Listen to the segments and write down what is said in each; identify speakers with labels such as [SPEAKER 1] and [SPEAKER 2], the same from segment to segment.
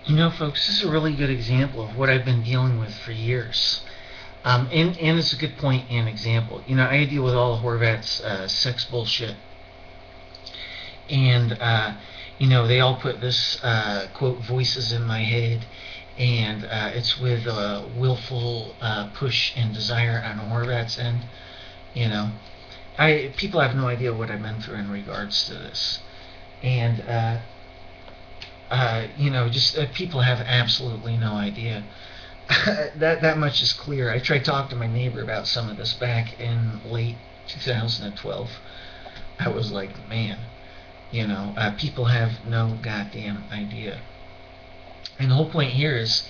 [SPEAKER 1] You know, folks, this is a really good example of what I've been dealing with for years. And it's a good point and example. You know, I deal with all of Horvat's sex bullshit. And, they all put this, quote, voices in my head. And it's with willful push and desire on Horvat's end. You know, people have no idea what I've been through in regards to this. And, just people have absolutely no idea. That much is clear. I tried talking to my neighbor about some of this back in late 2012. I was like, man, people have no goddamn idea. And the whole point here is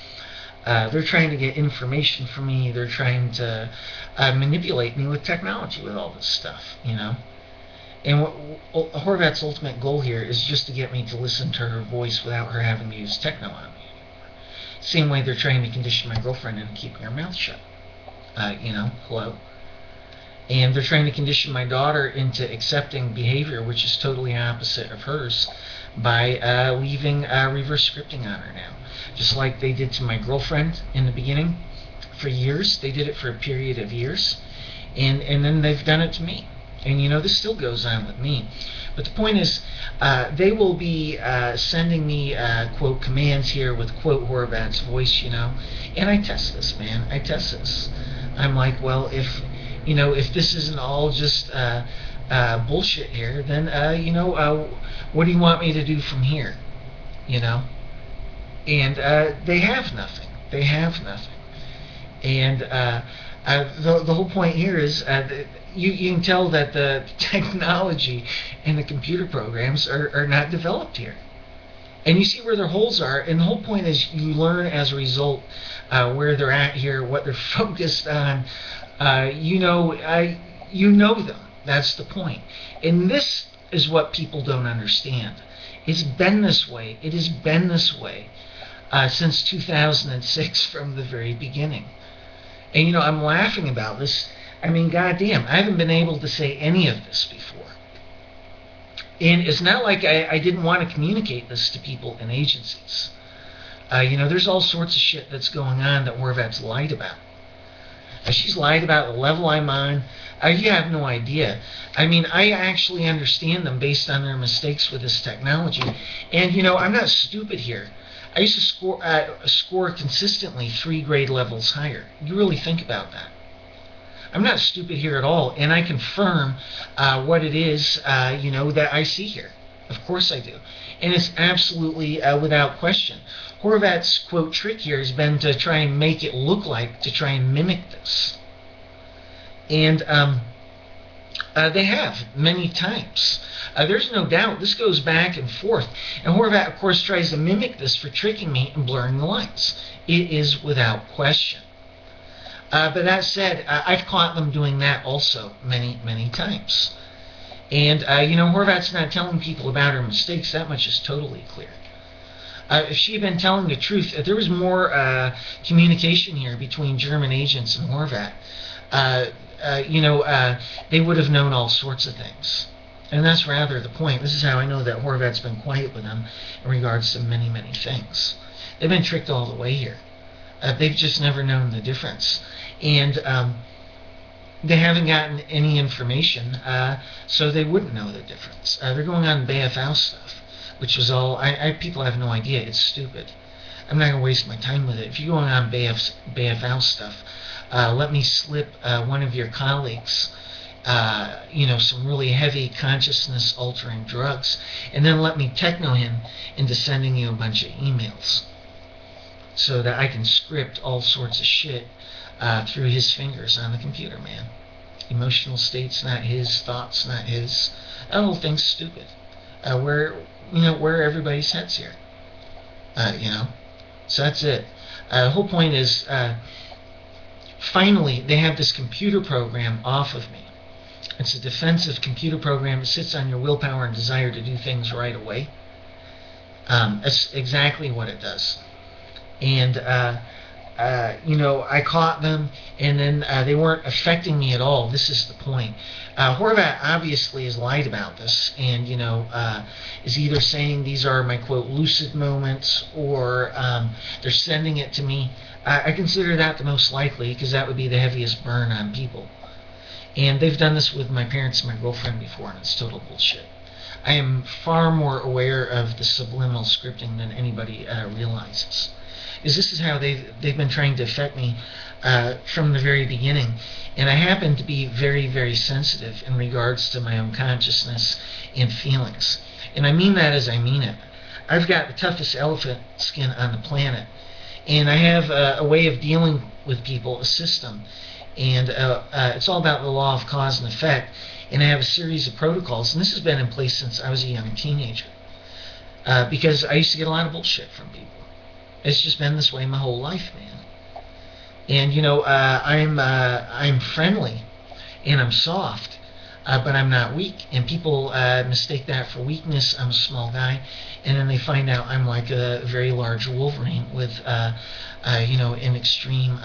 [SPEAKER 1] they're trying to get information from me. They're trying to manipulate me with technology with all this stuff. And Horvat's ultimate goal here is just to get me to listen to her voice without her having to use techno on me anymore. Same way they're trying to condition my girlfriend into keeping her mouth shut. Hello. And they're trying to condition my daughter into accepting behavior which is totally opposite of hers by leaving reverse scripting on her now. Just like they did to my girlfriend in the beginning for years. They did it for a period of years. And then they've done it to me. And this still goes on with me. But the point is, they will be sending me, quote, commands here with, quote, Horvat's voice, And I test this, man. I test this. I'm like, well, if this isn't all just bullshit here, then, what do you want me to do from here? And they have nothing. They have nothing. And the whole point here is you can tell that the technology and the computer programs are not developed here. And you see where their holes are, and the whole point is you learn as a result where they're at here, what they're focused on. You know them. That's the point. And this is what people don't understand. It's been this way. It has been this way since 2006 from the very beginning. And I'm laughing about this. I mean, goddamn, I haven't been able to say any of this before. And it's not like I didn't want to communicate this to people in agencies. There's all sorts of shit that's going on that Horvat's lied about. She's lied about the level I'm on. You have no idea. I mean, I actually understand them based on their mistakes with this technology. And, I'm not stupid here. I used to score consistently 3 grade levels higher. You really think about that. I'm not stupid here at all, and I confirm what it is, that I see here. Of course I do. And it's absolutely without question. Horvat's, quote, trick here has been to try and make it look like, to try and mimic this. And they have many times. There's no doubt this goes back and forth. And Horvat, of course, tries to mimic this for tricking me and blurring the lines. It is without question. But that said, I've caught them doing that also many, many times. And, Horvat's not telling people about her mistakes. That much is totally clear. If she had been telling the truth, if there was more communication here between German agents and Horvat, they would have known all sorts of things. And that's rather the point. This is how I know that Horvat's been quiet with them in regards to many, many things. They've been tricked all the way here. They've just never known the difference. And they haven't gotten any information, so they wouldn't know the difference. They're going on BFL stuff, which is all, people have no idea. It's stupid. I'm not going to waste my time with it. If you're going on BFL stuff, let me slip one of your colleagues some really heavy consciousness-altering drugs, and then let me techno him into sending you a bunch of emails so that I can script all sorts of shit through his fingers on the computer, man. Emotional states not his, thoughts not his. That whole thing's stupid. Where everybody's head's here. So that's it. The whole point is, finally, they have this computer program off of me. It's a defensive computer program that sits on your willpower and desire to do things right away. That's exactly what it does. And I caught them, and then they weren't affecting me at all. This is the point. Horvat obviously has lied about this, and is either saying these are my quote lucid moments, or they're sending it to me. I consider that the most likely, because that would be the heaviest burn on people. And they've done this with my parents and my girlfriend before, and it's total bullshit. I am far more aware of the subliminal scripting than anybody realizes. Because this is how they've been trying to affect me from the very beginning. And I happen to be very, very sensitive in regards to my own consciousness and feelings. And I mean that as I mean it. I've got the toughest elephant skin on the planet. And I have a way of dealing with people, a system. And it's all about the law of cause and effect. And I have a series of protocols. And this has been in place since I was a young teenager. Because I used to get a lot of bullshit from people. It's just been this way my whole life, man. And I'm friendly, and I'm soft, but I'm not weak. And people mistake that for weakness. I'm a small guy, and then they find out I'm like a very large Wolverine with, an extreme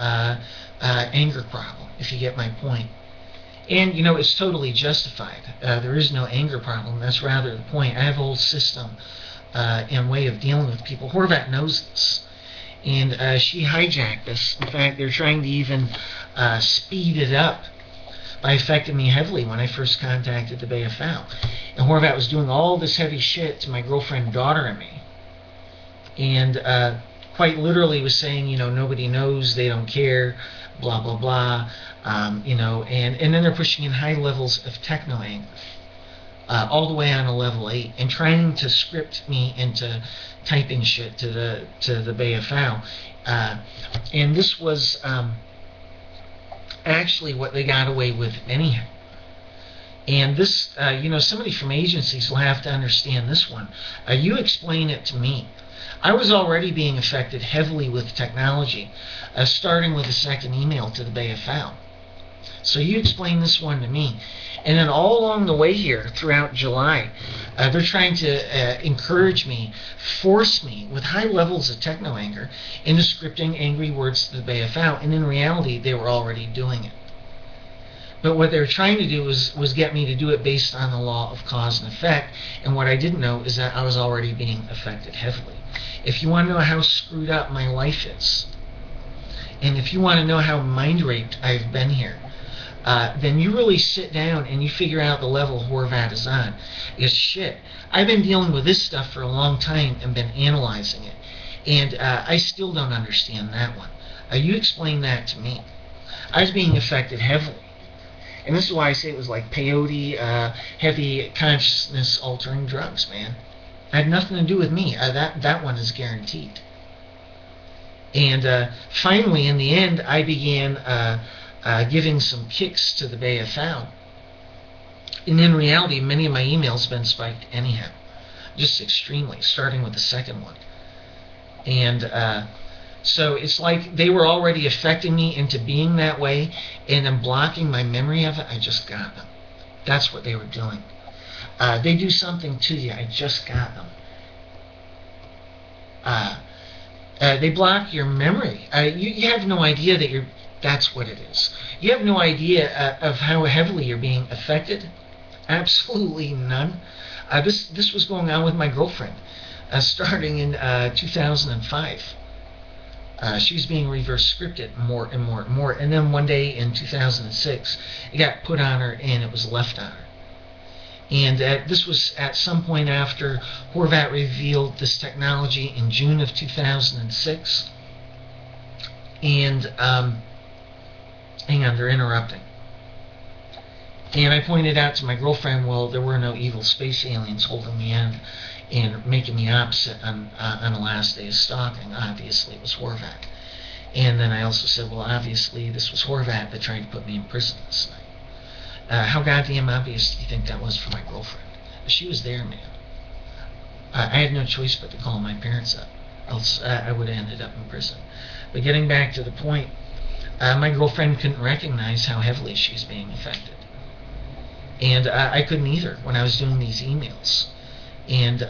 [SPEAKER 1] anger problem. If you get my point. And it's totally justified. There is no anger problem. That's rather the point. I have a whole system and way of dealing with people. Horvat knows this. And she hijacked this. In fact, they're trying to even speed it up by affecting me heavily when I first contacted the BFL. And Horvat was doing all this heavy shit to my girlfriend, daughter, and me. And quite literally was saying, nobody knows, they don't care, blah, blah, blah. And then they're pushing in high levels of techno anger. All the way on a level 8, and trying to script me into typing shit to the BFL. And this was actually what they got away with anyhow. And this, somebody from agencies will have to understand this one. You explain it to me. I was already being affected heavily with technology, starting with a second email to the BFL. So you explain this one to me. And then all along the way here, throughout July, they're trying to encourage me, force me, with high levels of techno anger, into scripting angry words to the BFL. And in reality, they were already doing it. But what they were trying to do was get me to do it based on the law of cause and effect. And what I didn't know is that I was already being affected heavily. If you want to know how screwed up my life is, and if you want to know how mind raped I've been here, then you really sit down and you figure out the level Horvat is on. Because shit, I've been dealing with this stuff for a long time and been analyzing it. And I still don't understand that one. You explain that to me. I was being affected heavily. And this is why I say it was like peyote, heavy consciousness altering drugs, man. It had nothing to do with me. That one is guaranteed. And finally, in the end, I began giving some kicks to the BFL. And in reality, many of my emails have been spiked anyhow. Just extremely, starting with the second one. And so it's like they were already affecting me into being that way, and then blocking my memory of it. I just got them. That's what they were doing. They do something to you. I just got them. They block your memory. You have no idea that that's what it is. You have no idea of how heavily you're being affected. Absolutely none. This was going on with my girlfriend, starting in 2005. She was being reverse scripted more and more and more. And then one day in 2006, it got put on her and it was left on her. And this was at some point after Horvat revealed this technology in June of 2006. And, hang on, they're interrupting. And I pointed out to my girlfriend, well, there were no evil space aliens holding me in and making me opposite on the last day of stalking. Obviously, it was Horvat. And then I also said, well, obviously, this was Horvat that tried to put me in prison this night. How goddamn obvious do you think that was for my girlfriend? She was there, man. I had no choice but to call my parents up, else I would have ended up in prison. But getting back to the point, my girlfriend couldn't recognize how heavily she was being affected. And I couldn't either when I was doing these emails. And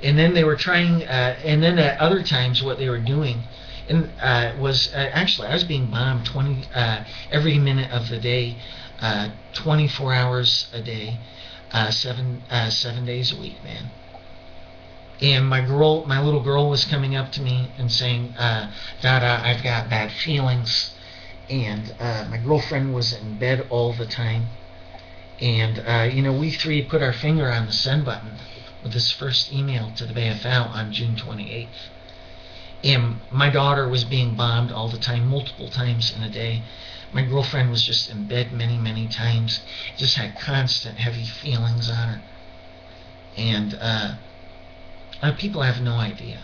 [SPEAKER 1] then they were trying, and then at other times what they were doing and was actually I was being bombed 20 every minute of the day, 24 hours a day, 7 days a week, man. And my little girl, was coming up to me and saying, "Dada, I've got bad feelings." And my girlfriend was in bed all the time. And we three put our finger on the send button with this first email to the BFL on June 28th. And my daughter was being bombed all the time, multiple times in a day. My girlfriend was just in bed many, many times. Just had constant heavy feelings on her. And people have no idea.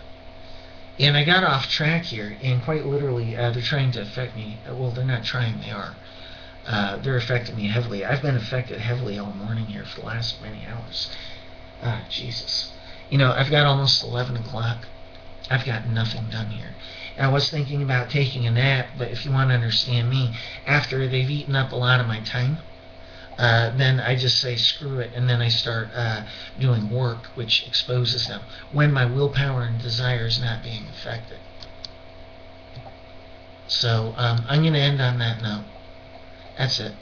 [SPEAKER 1] And I got off track here, and quite literally, they're trying to affect me. Well, they're not trying, they are. They're affecting me heavily. I've been affected heavily all morning here for the last many hours. Jesus. I've got almost 11 o'clock. I've got nothing done here. And I was thinking about taking a nap, but if you want to understand me, after they've eaten up a lot of my time, then I just say screw it, and then I start doing work which exposes them when my willpower and desire is not being affected. So I'm going to end on that note. That's it.